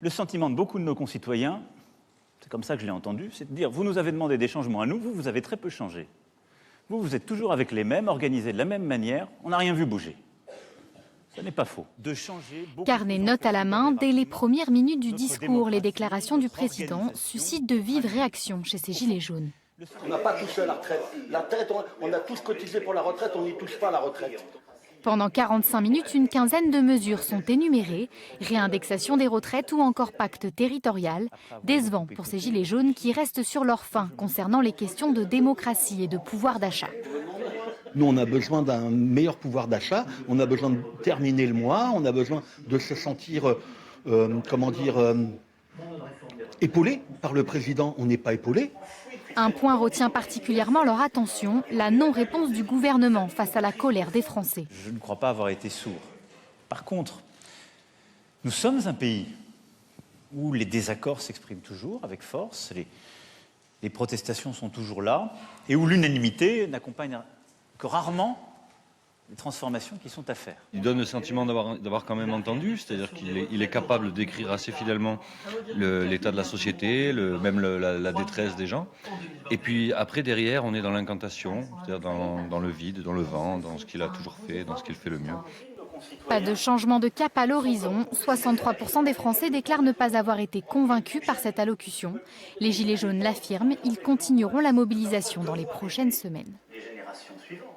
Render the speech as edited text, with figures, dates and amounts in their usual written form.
Le sentiment de beaucoup de nos concitoyens, c'est comme ça que je l'ai entendu, c'est de dire « vous nous avez demandé des changements à nous, vous avez très peu changé. Vous êtes toujours avec les mêmes, organisés de la même manière, on n'a rien vu bouger. » Ce n'est pas faux. De changer Carnet notes à la main, dès les premières minutes du discours, les déclarations du président suscitent de vives réactions chez ces gilets jaunes. On n'a pas touché à la retraite. La retraite, on a tous cotisé pour la retraite, on n'y touche pas à la retraite. Pendant 45 minutes, une quinzaine de mesures sont énumérées. Réindexation des retraites ou encore pacte territorial. Décevant pour ces gilets jaunes qui restent sur leur faim concernant les questions de démocratie et de pouvoir d'achat. Nous, on a besoin d'un meilleur pouvoir d'achat, on a besoin de terminer le mois, on a besoin de se sentir, épaulé par le président. On n'est pas épaulé. Un point retient particulièrement leur attention, la non-réponse du gouvernement face à la colère des Français. Je ne crois pas avoir été sourd. Par contre, nous sommes un pays où les désaccords s'expriment toujours avec force, les protestations sont toujours là, et où l'unanimité n'accompagne que rarement les transformations qui sont à faire. Il donne le sentiment d'avoir quand même entendu, c'est-à-dire qu'il est capable de décrire assez fidèlement l'état de la société, même la détresse des gens. Et puis après, derrière, on est dans l'incantation, c'est-à-dire dans le vide, dans le vent, dans ce qu'il a toujours fait, dans ce qu'il fait le mieux. Pas de changement de cap à l'horizon. 63% des Français déclarent ne pas avoir été convaincus par cette allocution. Les Gilets jaunes l'affirment, ils continueront la mobilisation dans les prochaines semaines. Les générations suivantes.